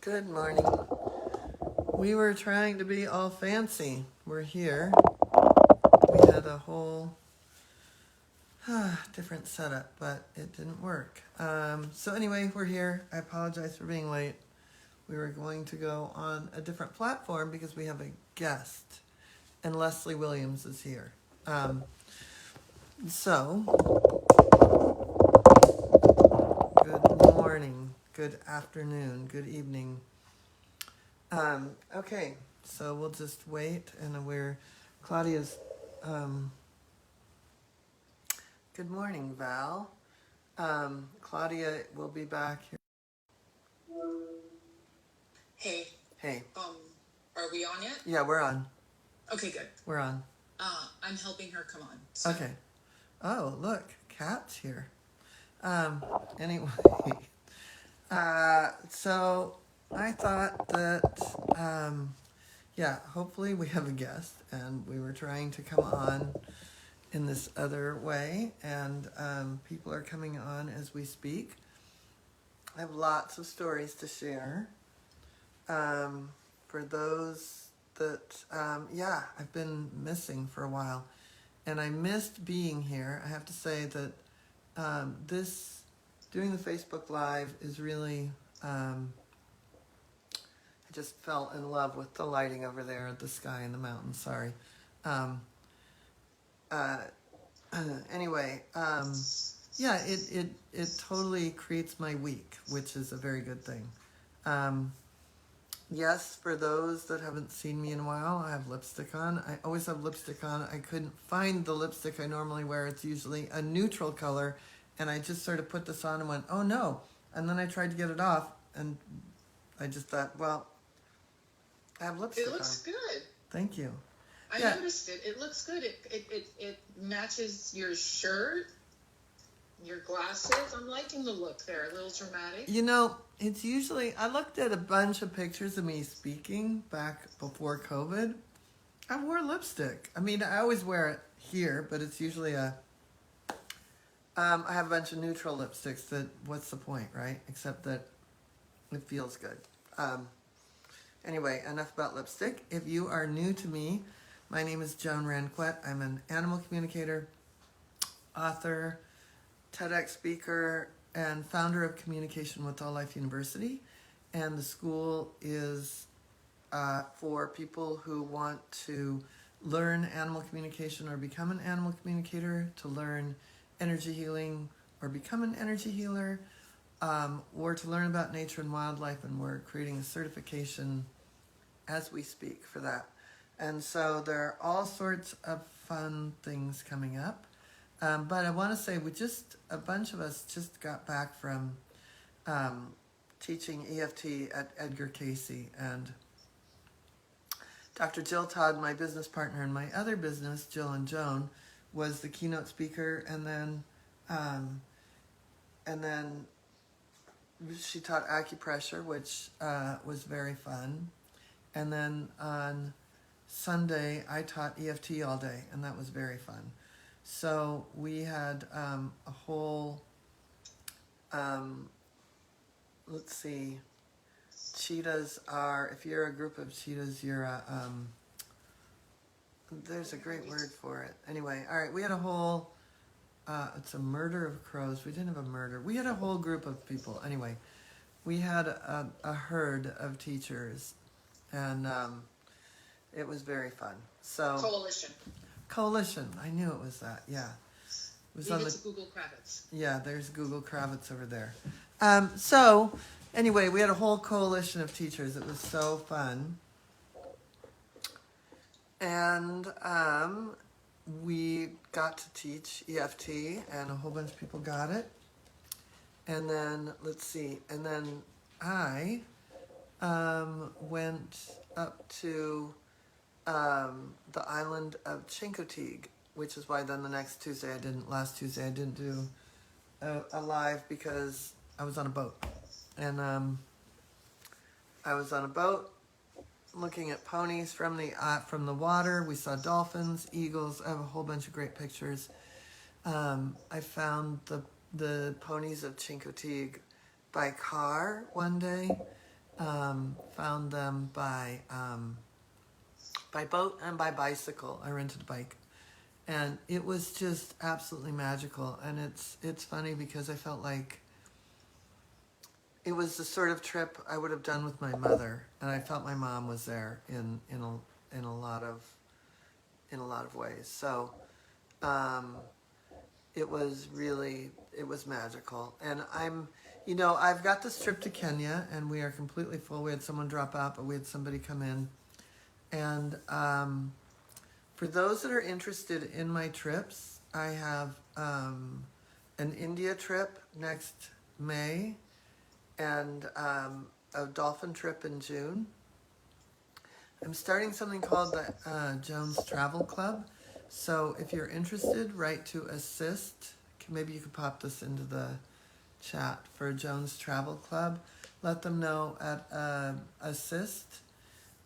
Good morning. We were trying to be all fancy. We're here. We had a whole different setup, but it didn't work. So anyway, we're here. I apologize for being late. We were going to go on a different platform because we have a guest, and Leslie Williams is here. So, good morning, good afternoon, good evening. Okay, so we'll just wait, and Claudia's, good morning, Val. Claudia will be back here. Hey. Hey. Are we on yet? Yeah, we're on. Okay, good. We're on. I'm helping her come on. So. Okay. Oh, look, Kat's here. Anyway, so I thought that, hopefully we have a guest, and we were trying to come on in this other way, and people are coming on as we speak. I have lots of stories to share. For those that, I've been missing for a while, and I missed being here. I have to say that doing the Facebook Live is really, I just fell in love with the lighting over there, the sky and the mountains, sorry. Anyway, it totally creates my week, which is a very good thing. Yes, for those that haven't seen me in a while, I have lipstick on. I always have lipstick on. I couldn't find the lipstick I normally wear. It's usually a neutral color, and I just sort of put this on and went, oh no. And then I tried to get it off, and I just thought, well, I have lipstick on. It looks good. Thank you. I noticed it. It looks good. It matches your shirt, your glasses. I'm liking the look there. A little dramatic. You know, it's usually, I looked at a bunch of pictures of me speaking back before COVID. I wore lipstick. I mean, I always wear it here, but it's usually I have a bunch of neutral lipsticks that, what's the point, right? Except that it feels good. Anyway, enough about lipstick. If you are new to me, my name is Joan Ranquet. I'm an animal communicator, author, TEDx speaker, and founder of Communication with All Life University. And the school is for people who want to learn animal communication or become an animal communicator, to learn energy healing or become an energy healer, or to learn about nature and wildlife. And we're creating a certification as we speak for that. And so there are all sorts of fun things coming up. But I want to say a bunch of us just got back from teaching EFT at Edgar Cayce, and Dr. Jill Todd, my business partner in my other business, Jill and Joan, was the keynote speaker, and then she taught acupressure, which was very fun. And then on Sunday, I taught EFT all day, and that was very fun. So we had a whole, let's see, cheetahs are, if you're a group of cheetahs, you're there's a great word for it. Anyway, all right, we had a whole, it's a murder of crows. We didn't have a murder. We had a whole group of people. Anyway, we had a herd of teachers, and it was very fun. So Coalition. I knew it was that. Yeah. It was on the Google Kravitz. Yeah, there's Google Kravitz over there. So anyway, we had a whole coalition of teachers. It was so fun. And we got to teach EFT, and a whole bunch of people got it. And then, let's see, and then I went up to the island of Chincoteague, which is why then last Tuesday I didn't do a live because I was on a boat. And I was on a boat looking at ponies from the water. We saw dolphins, eagles. I have a whole bunch of great pictures. I found the ponies of Chincoteague by car one day. Found them by boat and by bicycle. I rented a bike, and it was just absolutely magical. And it's funny because I felt like it was the sort of trip I would have done with my mother, and I felt my mom was there in a lot of ways. So it was magical. And I've got this trip to Kenya, and we are completely full. We had someone drop out, but we had somebody come in. And for those that are interested in my trips, I have an India trip next May, and a dolphin trip in June. I'm starting something called the Jones Travel Club. So if you're interested, write to assist. Maybe you could pop this into the chat for Jones Travel Club. Let them know at assist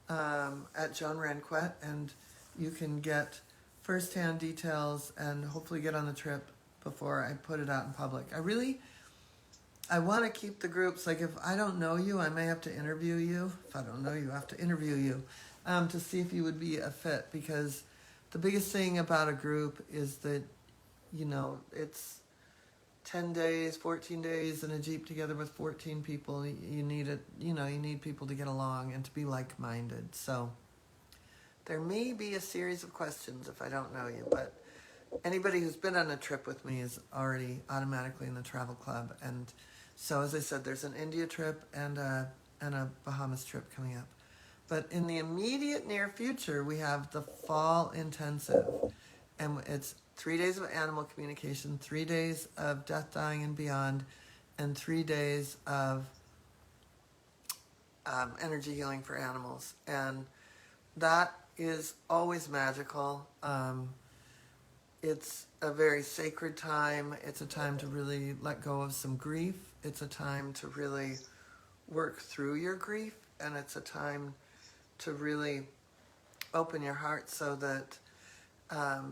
at Joan Ranquet, and you can get firsthand details and hopefully get on the trip before I put it out in public. I want to keep the groups, like if I don't know you, I may have to interview you. If I don't know you, I have to interview you to see if you would be a fit, because the biggest thing about a group is that, it's 10 days, 14 days in a Jeep together with 14 people. You need people to get along and to be like-minded. So there may be a series of questions if I don't know you, but anybody who's been on a trip with me is already automatically in the travel club. And so, as I said, there's an India trip and a Bahamas trip coming up. But in the immediate near future, we have the fall intensive, and it's 3 days of animal communication, 3 days of death, dying, and beyond, and 3 days of energy healing for animals. And that is always magical. It's a very sacred time. It's a time to really let go of some grief. It's a time to really work through your grief, and it's a time to really open your heart so that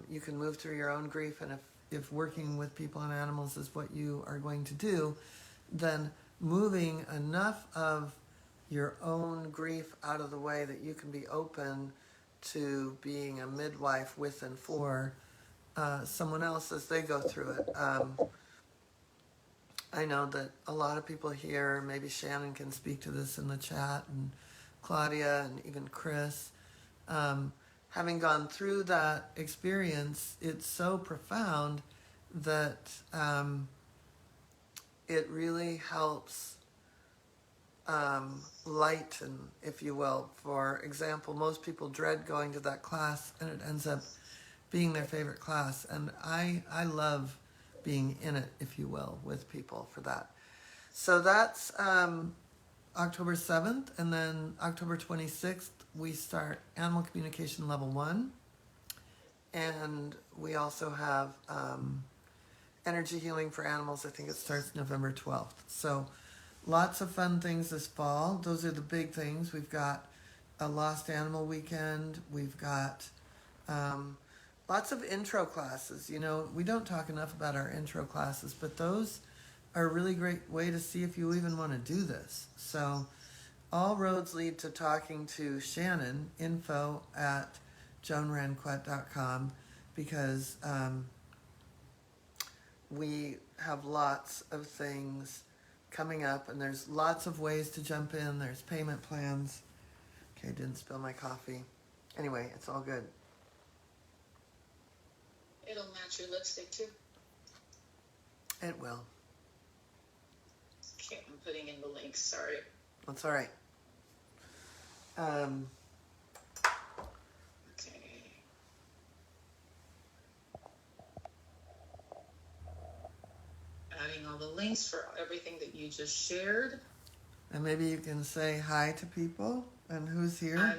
you can move through your own grief. And if working with people and animals is what you are going to do, then moving enough of your own grief out of the way that you can be open to being a midwife with and for someone else as they go through it. I know that a lot of people here, maybe Shannon can speak to this in the chat, and Claudia, and even Chris, having gone through that experience, it's so profound that it really helps lighten, if you will. For example, most people dread going to that class, and it ends up being their favorite class. And I love being in it, if you will, with people for that. So that's October 7th, and then October 26th, we start Animal Communication Level 1. And we also have Energy Healing for Animals. I think it starts November 12th. So lots of fun things this fall. Those are the big things. We've got a Lost Animal Weekend. We've got lots of intro classes. We don't talk enough about our intro classes, but those are a really great way to see if you even want to do this. So all roads lead to talking to Shannon, info@joanranquet.com, because we have lots of things coming up, and there's lots of ways to jump in. There's payment plans. Okay, I didn't spill my coffee. Anyway, it's all good. It'll match your lipstick too. It will. Okay, I'm putting in the links. Sorry. That's all right. Okay. Adding all the links for everything that you just shared. And maybe you can say hi to people and who's here.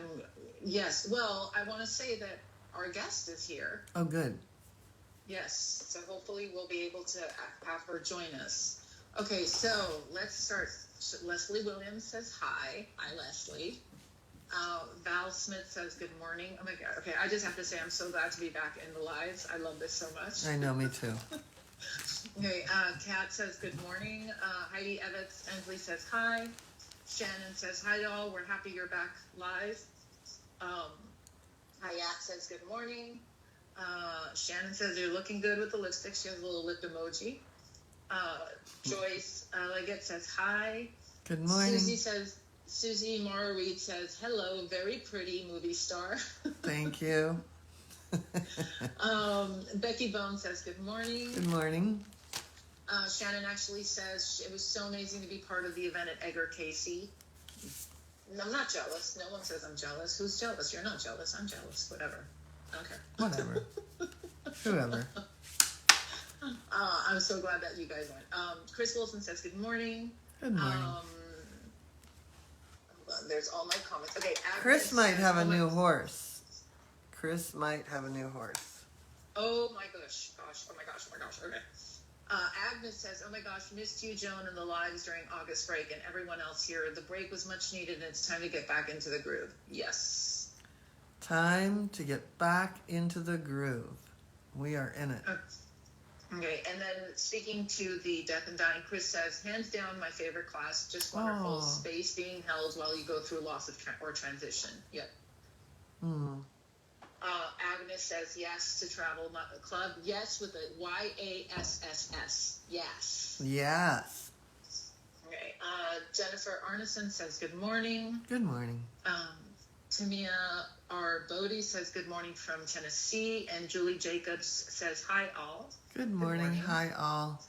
Yes. Well, I want to say that our guest is here. Oh, good. Yes. So hopefully we'll be able to have her join us. Okay, so let's start. Leslie Williams says hi. Hi, Leslie. Val Smith says good morning. Oh my God. Okay, I just have to say I'm so glad to be back in the lives. I love this so much. I know, me too. Okay, Kat says good morning. Heidi Evans Ensley says hi. Shannon says, hi y'all, we're happy you're back live. Hayat says, good morning. Shannon says, you're looking good with the lipstick. She has a little lip emoji. Joyce Leggett says, hi. Good morning. Susie Mara Reed says, hello, very pretty movie star. Thank you. Becky Bone says, good morning. Good morning. Shannon actually says, it was so amazing to be part of the event at Edgar Casey. I'm not jealous. No one says I'm jealous. Who's jealous? You're not jealous. I'm jealous. Whatever. I don't care. Whatever. Whoever. I'm so glad that you guys went. Chris Wilson says, good morning. Good morning. Hold on, there's all my comments. Okay, Agnes Chris might says, have a new horse. Chris might have a new horse. Oh my gosh. Oh my gosh. Okay. Agnes says, oh my gosh, missed you, Joan, and the lives during August break, and everyone else here. The break was much needed, and it's time to get back into the groove. Yes. Time to get back into the groove. We are in it. Okay, and then speaking to the Death and Dying, Chris says, hands down, my favorite class. Just wonderful. Space being held while you go through loss of or transition. Yep. Agnes says yes to Travel Club. Yes, with a YASSS. Yes. Yes. Okay. Jennifer Arneson says good morning. Good morning. Timia R. Bodie says good morning from Tennessee. And Julie Jacobs says hi all. Good morning. Hi all.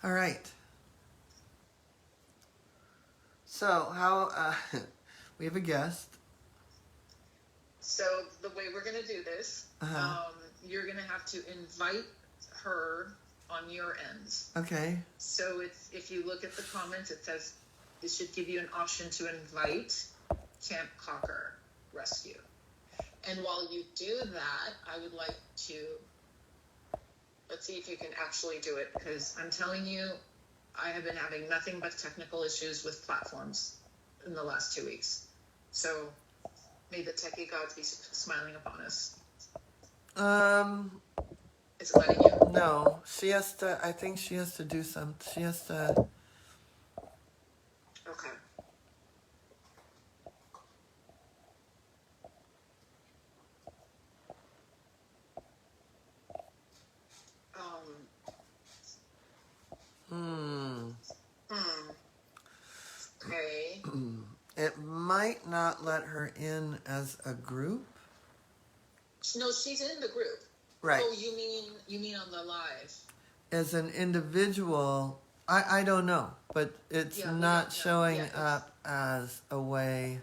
All right. So how we have a guest. So the way we're going to do this, you're going to have to invite her on your end. Okay. So if you look at the comments, it says it should give you an option to invite Camp Cocker Rescue. And while you do that, I would like to, let's see if you can actually do it, because I'm telling you, I have been having nothing but technical issues with platforms in the last 2 weeks. So may the techie gods be smiling upon us. It's letting you. No, she has to. I think she has to do something. She has to. Okay. Okay. It might not let her in as a group. No, she's in the group. Right. Oh, you mean on the live? As an individual, I don't know, but it's not showing up as a way.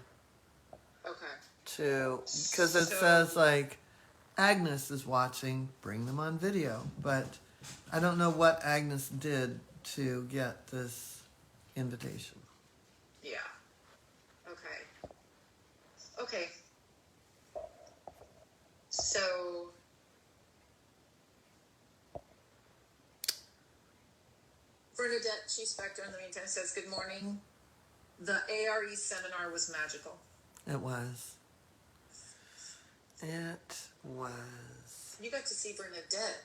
Okay. To, because it says like Agnes is watching, bring them on video, but I don't know what Agnes did to get this invitation. Yeah. Okay. So Bernadette Chief Spectre in the meantime says good morning. The ARE seminar was magical. It was. It was. You got to see Bernadette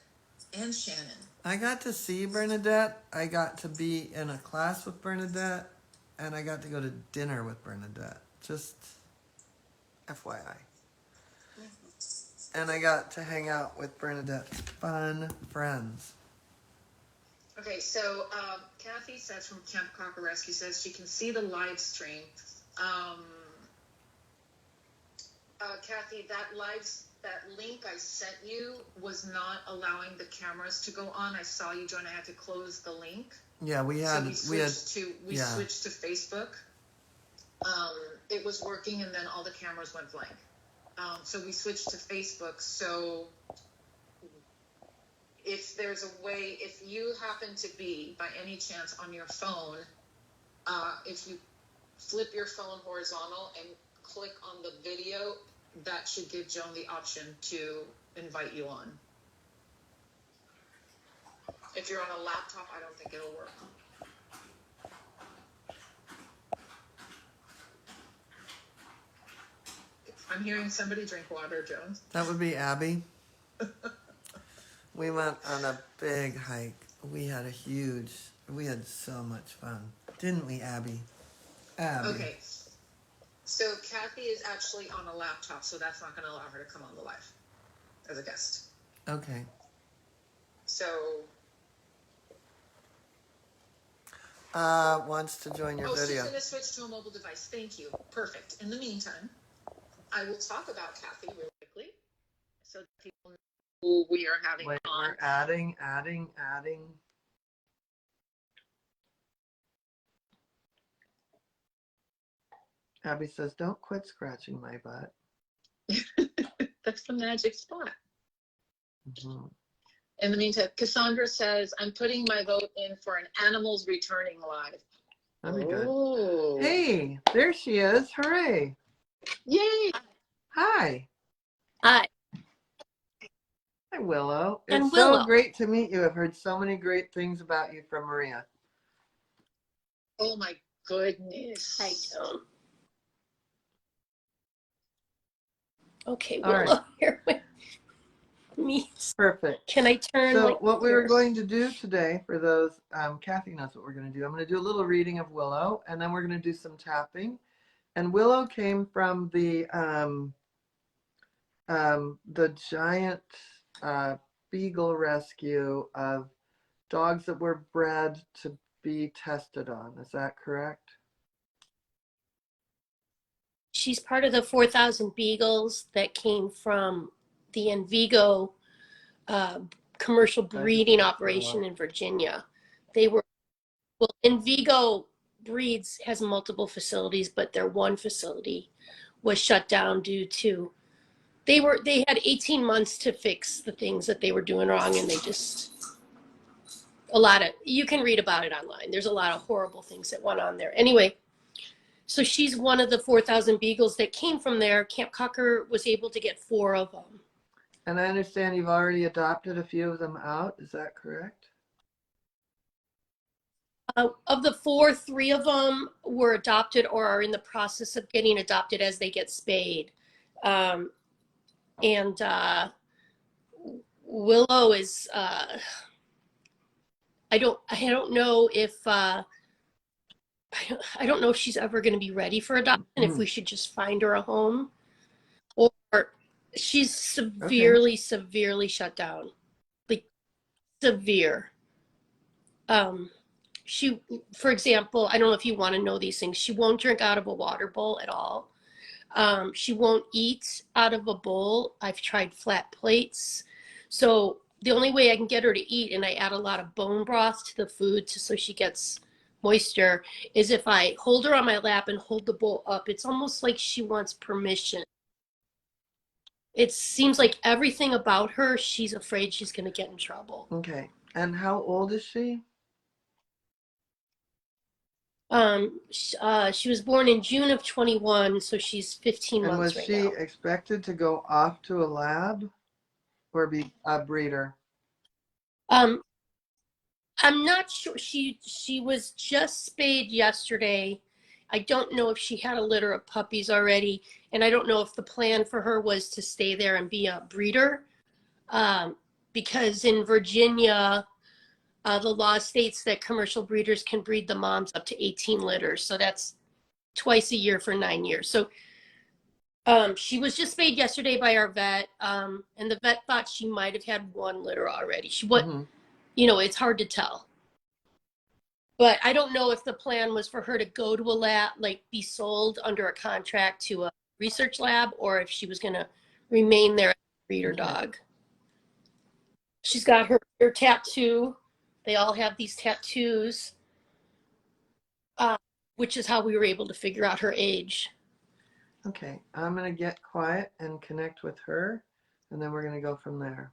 and Shannon. I got to see Bernadette. I got to be in a class with Bernadette. And I got to go to dinner with Bernadette. Just FYI. And I got to hang out with Bernadette's fun friends. Okay, so Cathy says from Camp Cocker Rescue says she can see the live stream. Kathy, that link I sent you was not allowing the cameras to go on. I saw you join. I had to close the link. Yeah, we switched to Facebook. It was working, and then all the cameras went blank. So we switched to Facebook. So if there's a way, if you happen to be by any chance on your phone, if you flip your phone horizontal and click on the video, that should give Joan the option to invite you on. If you're on a laptop, I don't think it'll work. I'm hearing somebody drink water, Joan. That would be Abby. We went on a big hike. We had so much fun. Didn't we, Abby? Abby. Okay. So Cathy is actually on a laptop, so that's not going to allow her to come on the live as a guest. Okay. So wants to join your video. She's going to switch to a mobile device. Thank you. Perfect. In the meantime, I will talk about Cathy really quickly so that people know who we are having Wait, on. we're adding. Abby says, don't quit scratching my butt. That's the magic spot. Mm-hmm. In the meantime, Cassandra says, I'm putting my vote in for an animals returning live. That'd be good. Hey, there she is. Hooray. Yay. Hi. Hi. Hi, Willow. And It's Willow. so great to meet you. I've heard so many great things about you from Maria. Oh my goodness. Hi, Joan. Okay, All Willow, right. here with me. Perfect. Can I turn So like what we here? were going to do today, for those, Cathy knows what we're going to do. I'm going to do a little reading of Willow, and then we're going to do some tapping. And Willow came from the giant beagle rescue of dogs that were bred to be tested on. Is that correct? She's part of the 4,000 Beagles that came from the Envigo commercial breeding operation in Virginia. They were, well, Envigo breeds has multiple facilities, but their one facility was shut down due to they had 18 months to fix the things that they were doing wrong, and they just you can read about it online. There's a lot of horrible things that went on there. Anyway, so she's one of the 4,000 Beagles that came from there. Camp Cocker was able to get 4 of them. And I understand you've already adopted a few of them out. Is that correct? Of the 4, 3 of them were adopted or are in the process of getting adopted as they get spayed. And Willow is, I don't know if, I don't know if she's ever going to be ready for adoption, if we should just find her a home, or she's severely shut down, like severe. She, for example, I don't know if you want to know these things, she won't drink out of a water bowl at all. She won't eat out of a bowl. I've tried flat plates. So the only way I can get her to eat, and I add a lot of bone broth to the food so she gets moisture, is if I hold her on my lap and hold the bowl up. It's almost like she wants permission. It seems like everything about her, she's afraid she's going to get in trouble. Okay. And how old is she? She was born in June of 21, so she's 15 And months was right she now. expected to go off to a lab or be a breeder? I'm not sure. She was just spayed yesterday. I don't know if she had a litter of puppies already, and I don't know if the plan for her was to stay there and be a breeder, because in Virginia, the law states that commercial breeders can breed the moms up to 18 litters. So that's twice a year for 9 years. So she was just spayed yesterday by our vet, and the vet thought she might have had 1 litter already. You know, it's hard to tell. But I don't know if the plan was for her to go to a lab, like be sold under a contract to a research lab, or if she was going to remain there as a breeder dog. She's got her tattoo. They all have these tattoos, which is how we were able to figure out her age. Okay, I'm going to get quiet and connect with her, and then we're going to go from there.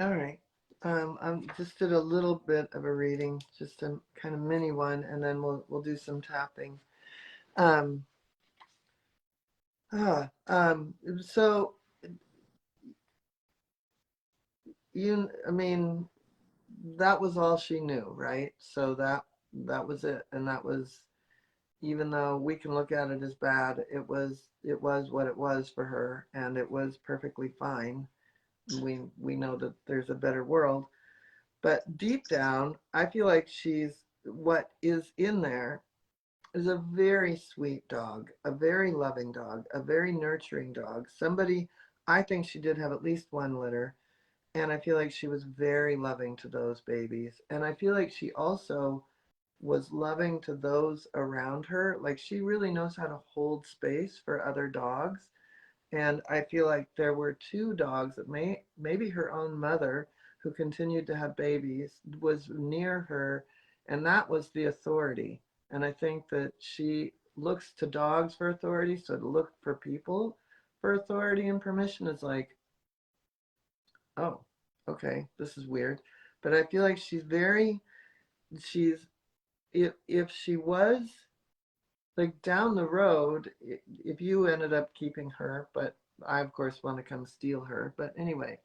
All right. I just did a little bit of a reading, just a kind of mini one, and then we'll do some tapping. Um, so I mean, that was all she knew, right? So that was it, and that was, even though we can look at it as bad, it was what it was for her, and it was perfectly fine. We know that there's a better world, but deep down, I feel like what is in there is a very sweet dog, a very loving dog, a very nurturing dog. I think she did have at least one litter, and I feel like she was very loving to those babies. And I feel like she also was loving to those around her. Like she really knows how to hold space for other dogs. And I feel like there were two dogs that maybe her own mother, who continued to have babies, was near her, and that was the authority. And I think that she looks to dogs for authority, so to look for people for authority and permission is like, oh, okay, this is weird. But I feel like she's if she was like down the road, if you ended up keeping her, but I of course want to come steal her. But anyway,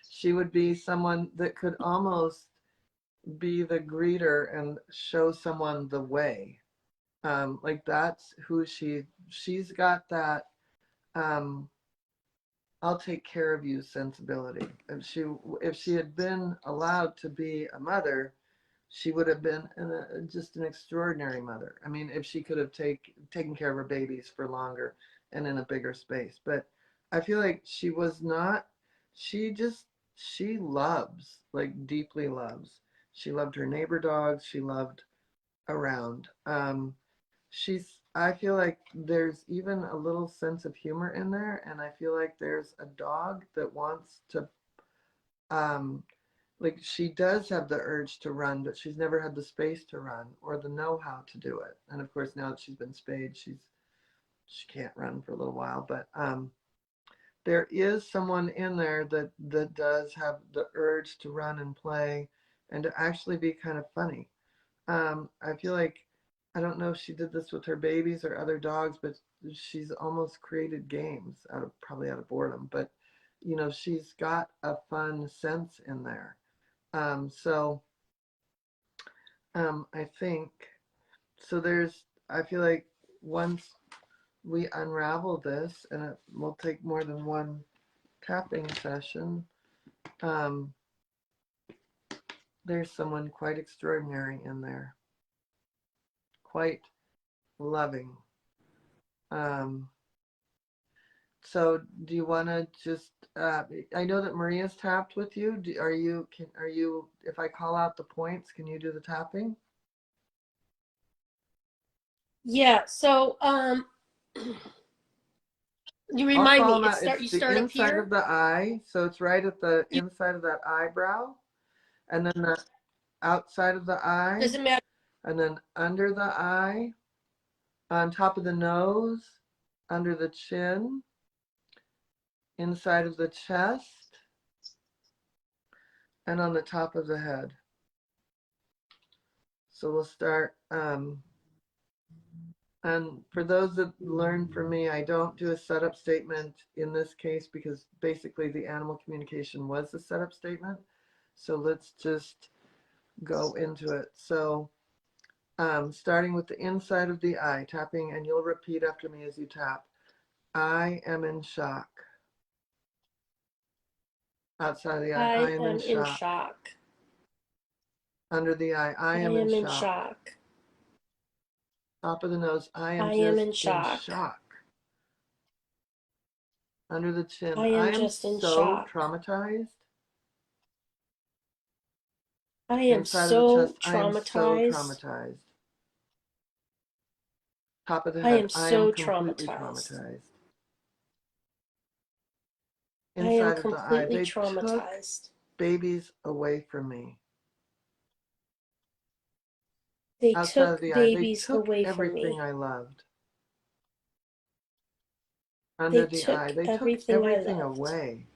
she would be someone that could almost be the greeter and show someone the way. Like that's who she's got that um, I'll take care of you sensibility. If she had been allowed to be a mother, she would have been just an extraordinary mother. I mean, if she could have taken care of her babies for longer and in a bigger space. But I feel like she was not, she just, she loves, like deeply loves. She loved her neighbor dogs. She loved around. I feel like there's even a little sense of humor in there. And I feel like there's a dog that wants to, um, like she does have the urge to run, but she's never had the space to run or the know-how to do it. And of course, now that she's been spayed, she can't run for a little while. But there is someone in there that does have the urge to run and play, and to actually be kind of funny. I feel like, I don't know if she did this with her babies or other dogs, but she's almost created games probably out of boredom. But she's got a fun sense in there. So I think so. I feel like once we unravel this, and it will take more than one tapping session, um, there's someone quite extraordinary in there, quite loving. Um, so do you want to just? I know that Maria's tapped with you. If I call out the points, can you do the tapping? Yeah, so you I'll remind call me, them out. you It's the start up inside here? of the eye, so it's right at the You, inside of that eyebrow, and then the outside of the eye, does it matter? and then under the eye, on top of the nose, under the chin, inside of the chest, and on the top of the head. So we'll start. And for those that learn from me, I don't do a setup statement in this case because basically the animal communication was the setup statement. So let's just go into it. So starting with the inside of the eye, tapping, and you'll repeat after me as you tap. I am in shock. Outside of the eye, I I am in am in shock. shock. Under the eye, I I am in am in shock. shock. Top of the nose, I am I am just in in shock. shock. Under the chin, I I am am just in so shock. traumatized. I am Inside of the so chest, I am so traumatized. traumatized. Top of the I head, am I am so completely traumatized. traumatized. I am Inside of the eye, completely they took traumatized. babies away from me. They Outside of took the eye, they babies took away from everything me. I loved. Under They the eye, took they took everything I everything loved. away.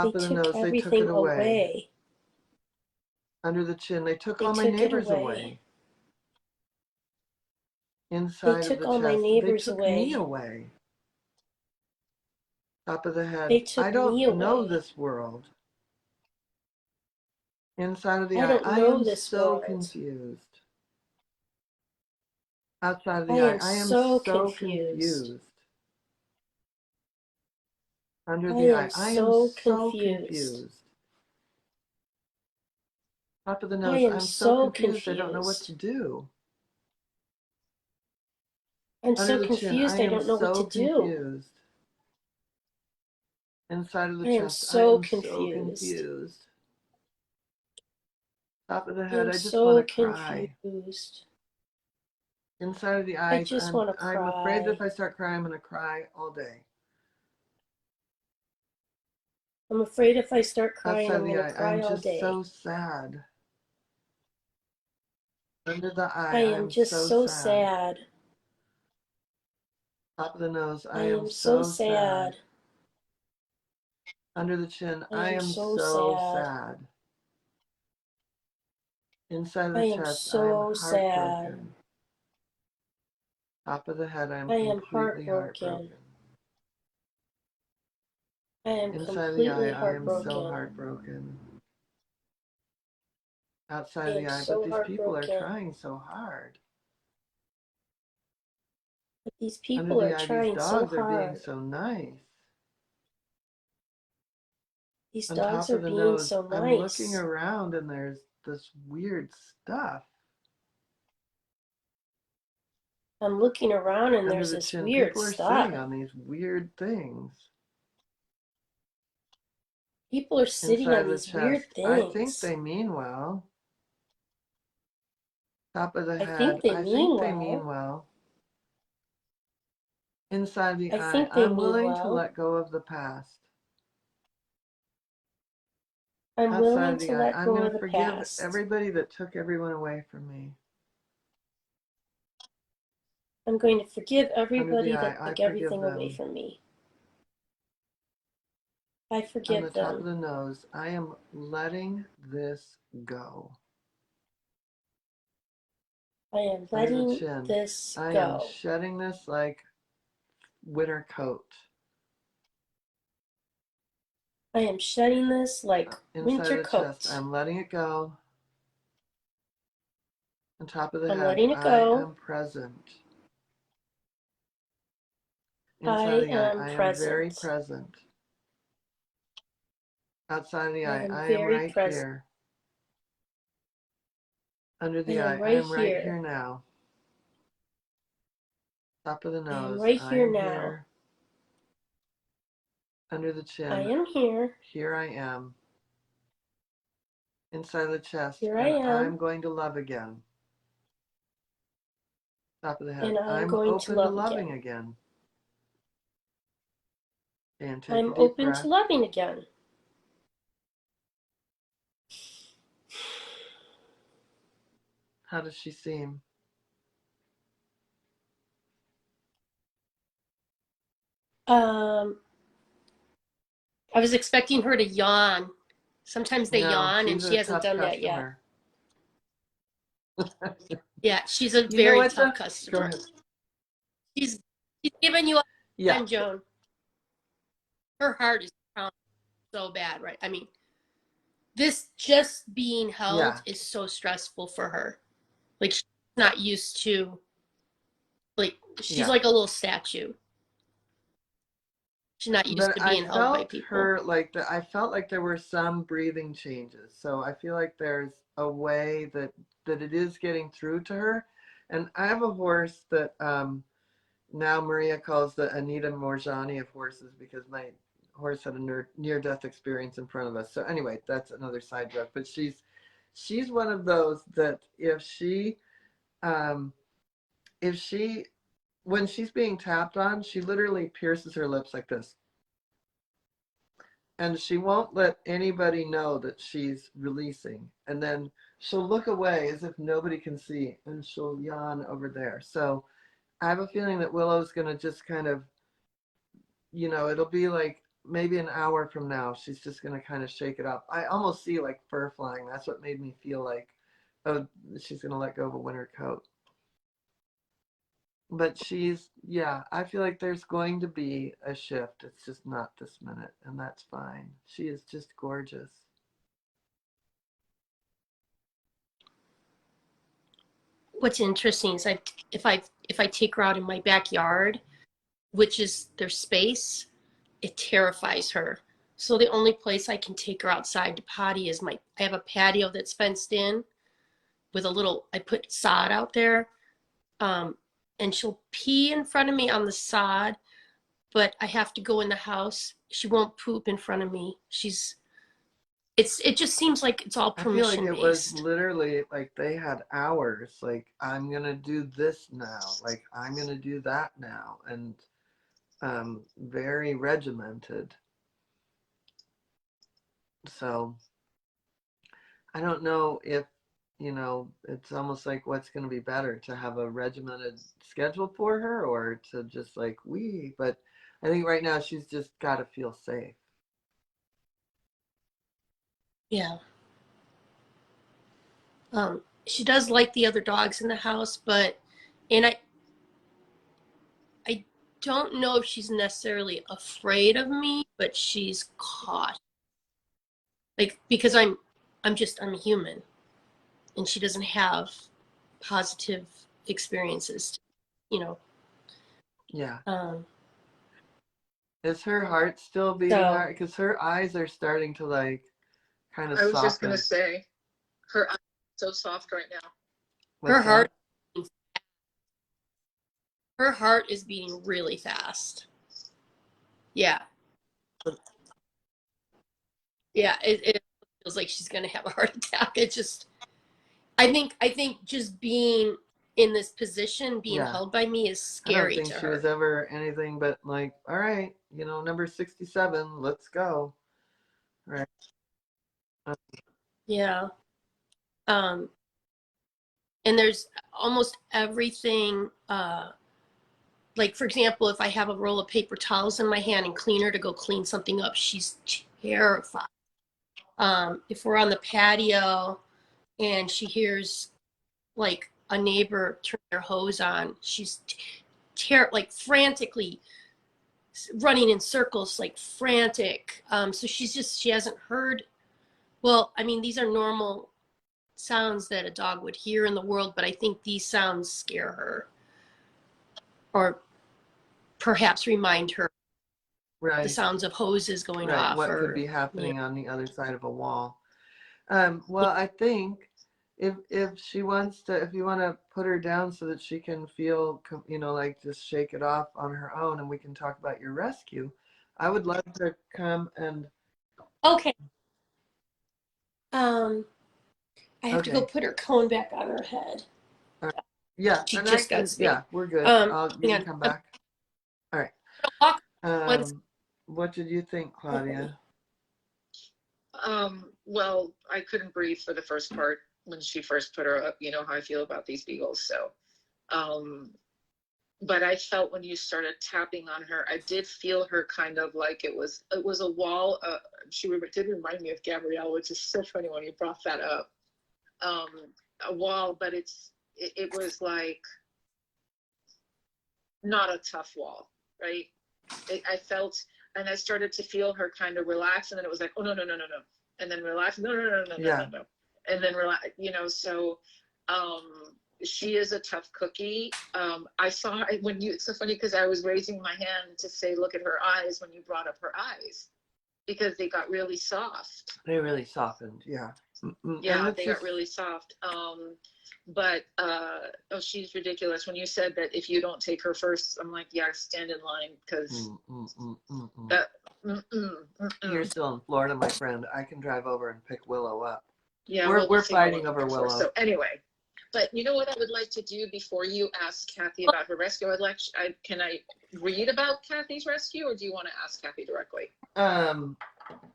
They Top of the took nose, they took everything it away. away. Under the chin, they took They all my took it neighbors away. away. They Inside of the took all my chest, they neighbors took me away. away. Top of the They head, I took me don't know away. this world. Inside of the I eye, don't I know am this so world. confused. Outside of I the eye, am I am so so confused. confused. Under I the am eye, I am so so confused. confused. Top of the I nose, am I'm so so confused, I don't know what to confused. do. I'm Under so the chin, I confused I am don't know what so to do. confused. Inside of the I am chest, I so am so confused. confused. Top of the I head, am I just want so to cry. confused. Inside of the I eyes, just want to I'm afraid that if cry. I start crying, I'm going to cry all day. I'm afraid if I start crying, Outside of I'm the going to eye, I cry am all just day. so sad. Under the eye, I I am am just so so sad. sad. Top of the nose, I I am am so so sad. sad. Under the chin, I I am am so so sad. sad. Inside of I the am chest, I am so sad. heartbroken. Top of the head, I am I am completely heartbroken. heartbroken. I am Inside of the eye, completely I am so heartbroken. heartbroken. Outside I of the am eye, but so these people are heartbroken. trying so hard. But these Under people the are eye, these trying so dogs are being hard. so nice. These On dogs top are of the being nose, so I'm looking nice. around and there's this weird stuff. I'm looking around and Under there's the this chin, weird people are sitting stuff. on these weird things. People are sitting Inside on of the these weird chest, I think things. they mean well. Top of the I think head, they I mean think they mean well. well. Inside the I eye, think they I'm mean willing to well. let go of the past. I'm Outside willing of the to eye, let I'm go going of to the forgive past. everybody that took everyone away from me. I'm going to forgive Under the everybody eye, that I took forgive everything away them. from me. I On the forgive top of them. the nose, I am letting this go. I am Under the letting chin, this I am go. shedding this like winter coat. I am shedding this like Inside winter of the chest, coat. I'm letting it go. On top of the I'm head, letting it I go. am present. Inside of I the eye, am I am very present. present. Outside of the I eye, am I am very right present. here. Under I the am eye, I right am right here. here now. Top of the I am nose, right I here am now. here. Under the I chin, am here. here I am. Inside the chest, Here I and am. I'm going to love again. Top of the head, And I am I'm going to open to love loving again. again. And take a I'm deep open to breath. loving again. How does she seem? Um, I was expecting her to yawn. Sometimes they No, yawn, and she's she a hasn't tough done that yet. customer. Yeah, she's a You know very what, tough though? Go customer. ahead. She's she's giving you a Yeah, time, Joan. Her heart is pounding so bad, right? I mean, this just being yeah. held is so stressful for her. Like she's not used to, like she's Yeah. like a little statue. She's not used But to I being held by felt people. her like I felt like there were some breathing changes. So I feel like there's a way that it is getting through to her. And I have a horse that now Maria calls the Anita Morjani of horses because my horse had a near-death experience in front of us. So anyway, that's another side joke. But she's one of those that um, if she when she's being tapped on, she literally pierces her lips like this. And she won't let anybody know that she's releasing. And then she'll look away as if nobody can see and she'll yawn over there. So I have a feeling that Willow's going to just kind of, it'll be like maybe an hour from now, she's just going to kind of shake it up. I almost see like fur flying. That's what made me feel like, oh, she's going to let go of a winter coat. But yeah, I feel like there's going to be a shift. It's just not this minute, and that's fine. She is just gorgeous. What's interesting is if I take her out in my backyard, which is their space, it terrifies her. So the only place I can take her outside to potty is I have a patio that's fenced in with I put sod out there. And she'll pee in front of me on the sod, but I have to go in the house. She won't poop in front of me. It just seems like it's all permission based. I feel like it was literally like they had hours. Like, I'm gonna do this now. Like, I'm gonna do that now, and very regimented. So I don't know if, it's almost like what's going to be better, to have a regimented schedule for her or to just like but I think right now she's just got to feel safe. Yeah. She does like the other dogs in the house, and I don't know if she's necessarily afraid of me, but she's caught. Like, because I'm a human, and she doesn't have positive experiences, Yeah. Is her heart still beating hard? Because her eyes are starting to like kind of soften. I was just gonna say, her eyes are so soft right now. Her heart is beating really fast. Yeah. Yeah, it feels like she's gonna have a heart attack. I think just being in this position, being held by me, is scary to her. I don't think she was ever anything but like, all right, number 67, let's go. All right. Yeah. And there's almost everything, like, for example, if I have a roll of paper towels in my hand and clean her to go clean something up, she's terrified. If we're on the patio and she hears like a neighbor turn their hose on, she's like frantically running in circles, like frantic. So she hasn't heard. Well, I mean, these are normal sounds that a dog would hear in the world, but I think these sounds scare her, or perhaps remind her the sounds of hoses going off. What could be happening on the other side of a wall. Well, I think if she wants to, if you want to put her down so that she can feel, like just shake it off on her own, and we can talk about your rescue, I would love to come and. Okay. I have to go put her cone back on her head. Yeah. She just got spayed. Yeah, we're good. You can come back. All right. What did you think, Claudia? Well, I couldn't breathe for the first part when she first put her up. You know how I feel about these beagles. So, but I felt when you started tapping on her, I did feel her kind of like it was a wall. She did remind me of Gabrielle, which is so funny when you brought that up. A wall, but it was like not a tough wall, right? I felt, and I started to feel her kind of relax, and then it was like, oh, no, and then relax, no, and then relax, so she is a tough cookie. I saw it's so funny because I was raising my hand to say, look at her eyes, when you brought up her eyes, because they got really soft. They really softened, yeah. Yeah, they got really soft. But she's ridiculous. When you said that if you don't take her first, I'm like, yeah, stand in line, because you're still in Florida, my friend. I can drive over and pick Willow up. Yeah, we're fighting over Willow. So anyway, but you know what I would like to do before you ask Cathy about her rescue? Can I read about Cathy's rescue, or do you want to ask Cathy directly?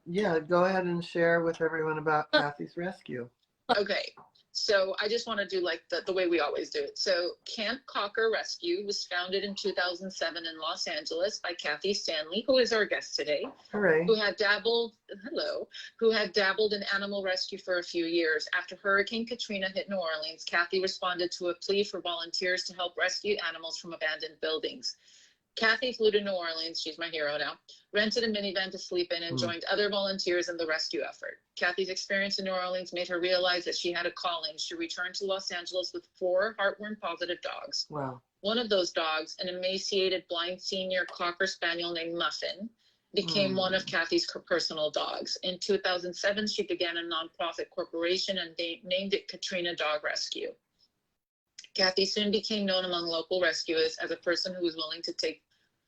Yeah, go ahead and share with everyone about Cathy's rescue. Okay. So I just want to do like the way we always do it. So Camp Cocker Rescue was founded in 2007 in Los Angeles by Cathy Stanley, who is our guest today, Hooray. who had dabbled in animal rescue for a few years. After Hurricane Katrina hit New Orleans, Cathy responded to a plea for volunteers to help rescue animals from abandoned buildings. Cathy flew to New Orleans, she's my hero now, rented a minivan to sleep in, and joined other volunteers in the rescue effort. Cathy's experience in New Orleans made her realize that she had a calling. She returned to Los Angeles with 4 heartworm-positive dogs. Wow. One of those dogs, an emaciated blind senior Cocker Spaniel named Muffin, became one of Cathy's personal dogs. In 2007, she began a nonprofit corporation and named it Katrina Dog Rescue. Cathy soon became known among local rescuers as a person who was willing to take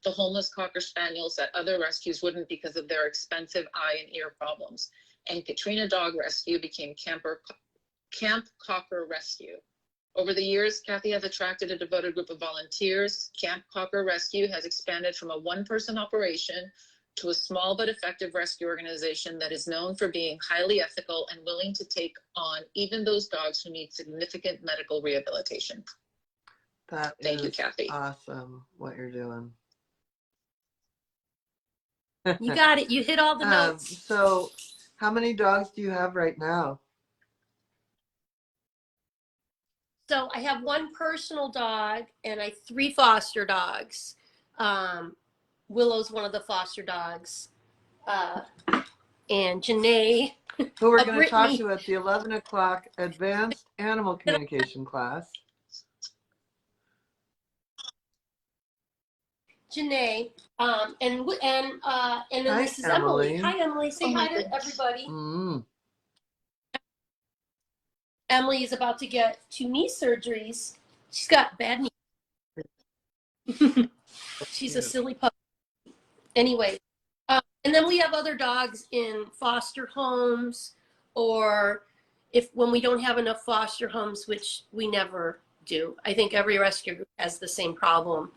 the homeless Cocker Spaniels that other rescues wouldn't because of their expensive eye and ear problems. And Katrina Dog Rescue became Camp Cocker Rescue. Over the years, Cathy has attracted a devoted group of volunteers. Camp Cocker Rescue has expanded from a one-person operation to a small but effective rescue organization that is known for being highly ethical and willing to take on even those dogs who need significant medical rehabilitation. Thank you, Cathy. Awesome what you're doing. You got it. You hit all the notes. So how many dogs do you have right now? So I have 1 personal dog and 3 foster dogs. Willow's one of the foster dogs. And Janae. Who we're going to talk to at the 11 o'clock advanced animal communication class. Janae. And then Hi, this is Emily. Hi, Emily. Say hi to everybody. Emily is about to get 2 knee surgeries. She's got bad knees. She's a silly puppy. Anyway, and then we have other dogs in foster homes, or when we don't have enough foster homes, which we never do. I think every rescue group has the same problem.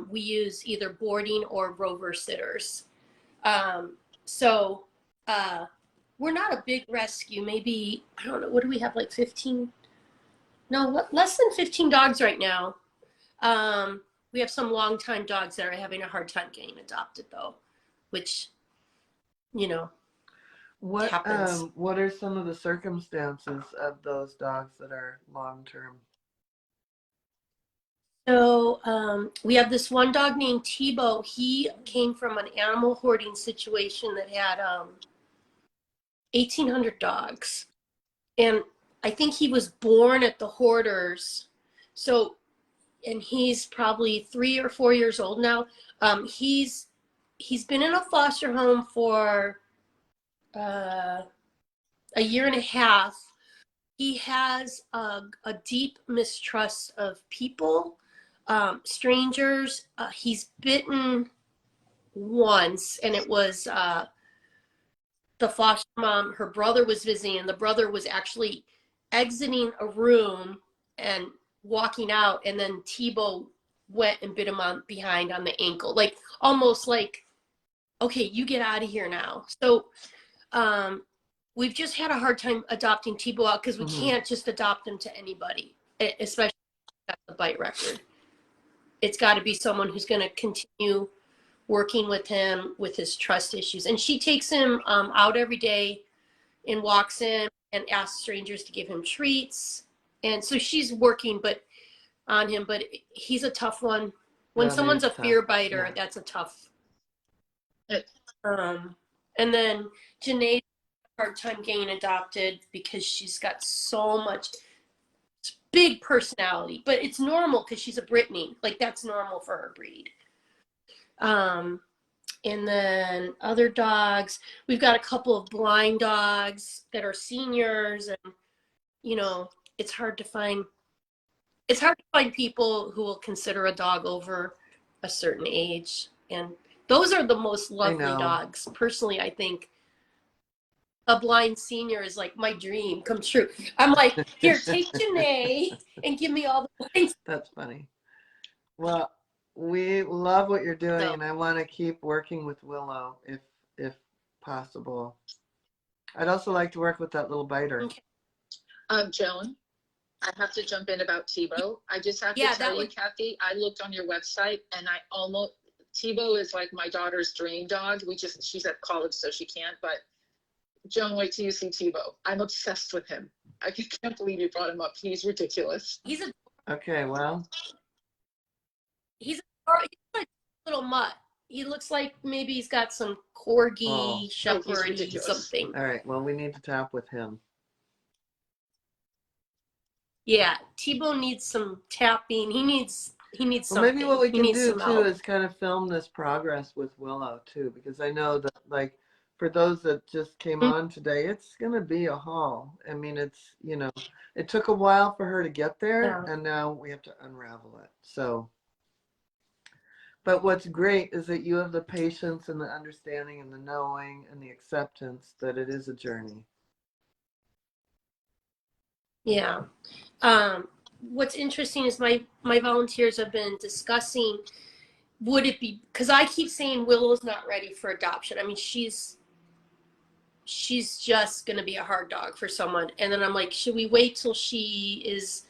We use either boarding or rover sitters. So we're not a big rescue. Maybe, I don't know, what do we have, like 15? No, less than 15 dogs right now. We have some longtime dogs that are having a hard time getting adopted, though, which, happens. What are some of the circumstances of those dogs that are long-term? So we have this one dog named Tebow. He came from an animal hoarding situation that had 1,800 dogs. And I think he was born at the hoarders. So, and he's probably 3 or 4 years old now. He's been in a foster home for a year and a half. He has a deep mistrust of people, strangers. He's bitten once, and it was the foster mom. Her brother was visiting, and the brother was actually exiting a room and walking out, and then Tebow went and bit him behind on the ankle, like almost like, okay, you get out of here now. So we've just had a hard time adopting Tebow out because we can't just adopt him to anybody, especially at the bite record. It's got to be someone who's going to continue working with him with his trust issues. And she takes him out every day and walks in and asks strangers to give him treats. And so she's working on him, but he's a tough one. When someone's a fear biter, that's a tough. And then Janae hard time getting adopted because she's got so much big personality, but it's normal because she's a Brittany. Like, that's normal for her breed. And then other dogs, we've got a couple of blind dogs that are seniors, and it's hard to find people who will consider a dog over a certain age, and those are the most lovely dogs. Personally, I think a blind senior is like my dream come true. I'm like, here, take Janae and give me all the points. That's funny. Well, we love what you're doing, and I want to keep working with Willow if possible. I'd also like to work with that little biter. Okay. Joan, I have to jump in about Tebow. I just have Yeah, to tell that you, would- Cathy, I looked on your website and Tebow is like my daughter's dream dog. She's at college, so she can't, but Joan, wait till you see Tebow. I'm obsessed with him. I can't believe you brought him up. He's ridiculous. He's a Okay, well, he's a little mutt. He looks like maybe he's got some corgi, shepherd, ridiculous. something. all right. Well, we need to tap with him. Yeah, Tebow needs some tapping. He needs Well, something. maybe what we He can needs do some too help. is kind of film this progress with Willow too, because I know that, like, for those that just came Mhm. on today, it's going to be a haul. I mean, it's, you know, it took a while for her to get there, Yeah. and now we have to unravel it. So, but what's great is that you have the patience and the understanding and the knowing and the acceptance that it is a journey. Yeah. What's interesting is my volunteers have been discussing, would it be, because I keep saying Willow's not ready for adoption. I mean, she's just going to be a hard dog for someone. And then I'm like, should we wait till she is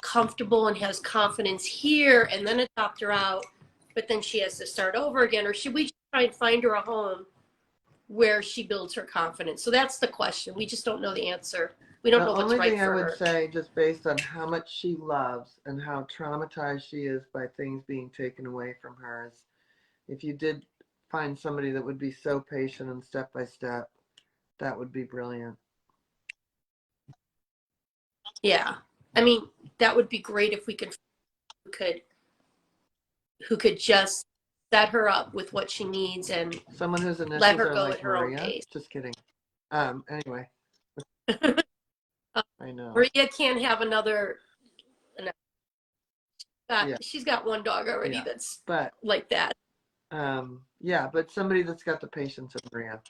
comfortable and has confidence here and then adopt her out, but then she has to start over again? Or should we just try and find her a home where she builds her confidence? So that's the question. We just don't know the answer. We don't know The what's only right thing I for would her. say, just based on how much she loves and how traumatized she is by things being taken away from her, is if you did find somebody that would be so patient and step by step, that would be brilliant. Yeah. I mean, that would be great if we who could just set her up with what she needs and Someone whose let initials her are go like at her own Maria. pace. Just kidding. Anyway, I know. Maria can't have another. Yeah, She's got one dog already yeah. that's But like that. yeah, but somebody that's got the patience of Maria.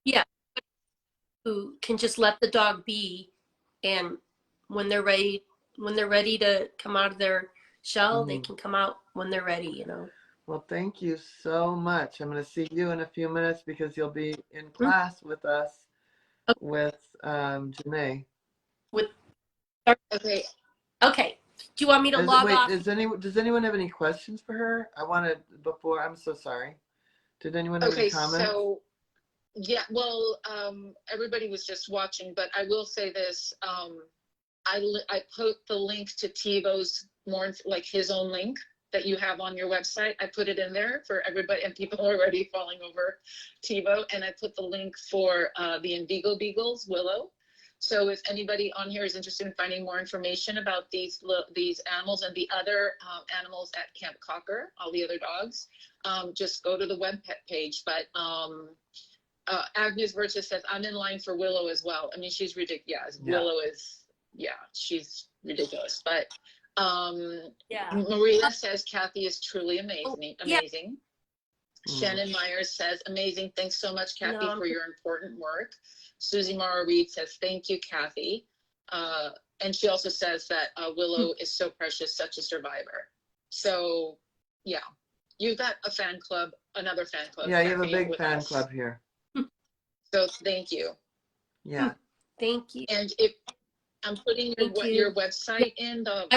Yeah, who can just let the dog be, and when they're ready, to come out of their shell, they Mhm. can come out when they're ready. You know. Well, thank you so much. I'm going to see you in a few minutes because you'll be in Mhm. class with us with Janae. With Okay. okay. Do you want me to log Wait, off? does anyone have any questions for her? I wanted before. I'm so sorry. Did anyone have any Okay, comments? so yeah, well, everybody was just watching, but I will say this. I put the link to Tebow's more like his own link that you have on your website. I put it in there for everybody, and people are already falling over Tebow. And I put the link for the Envigo Beagles, Willow. So if anybody on here is interested in finding more information about these animals and the other animals at Camp Cocker, all the other dogs, just go to the web page. But Agnes Virtus says, I'm in line for Willow as well. I mean, she's ridiculous. Yeah. Willow is, yeah, she's ridiculous. But Yeah. Maria says, Cathy is truly amazing. Oh, yeah. Amazing. Shannon Myers says, amazing. Thanks so much, Cathy, for your important work. Susie Mara Reed says, thank you, Cathy. And she also says that Willow is so precious, such a survivor. So, yeah, you've got a fan club, another fan club. Yeah, you have a big fan club here. So thank you. Yeah. Thank you. And if I'm putting your website in the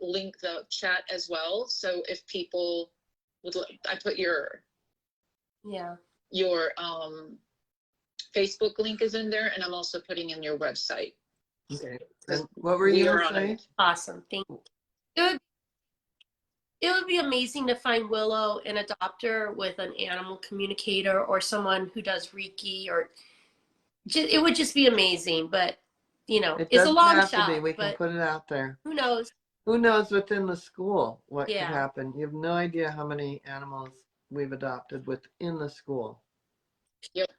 link, the chat as well. So if people would, I put your Facebook link is in there, and I'm also putting in your website. Okay. And what were you going to say? Awesome. Thank you. It would be amazing to find Willow and adopt her with an animal communicator or someone who does Reiki, or it would just be amazing. But you know, it's a long shot. We can put it out there. Who knows? Who knows within the school what could Yeah. happen? You have no idea how many animals we've adopted within the school. Yep.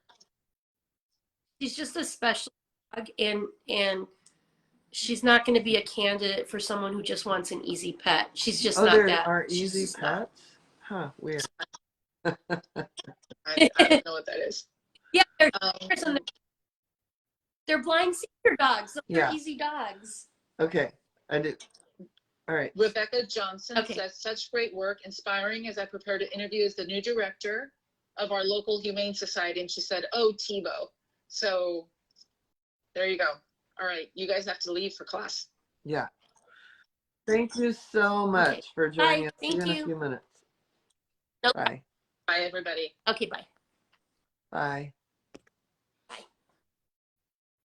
She's just a special dog, and she's not going to be a candidate for someone who just wants an easy pet. She's just not there that. are easy pets? Huh, weird. I don't know what that is. Yeah, they're blind seizure dogs. They're easy dogs. Okay, I do. All right. Rebecca Johnson says, such great work, inspiring as I prepare to interview as the new director of our local Humane Society. And she said, oh, Tebow. So There you go. All right. You guys have to leave for class. Yeah. Thank you so much Okay. for joining Bye. us. See you Thank in a you. few minutes. Nope. Bye. Bye, everybody. Okay, bye. Bye.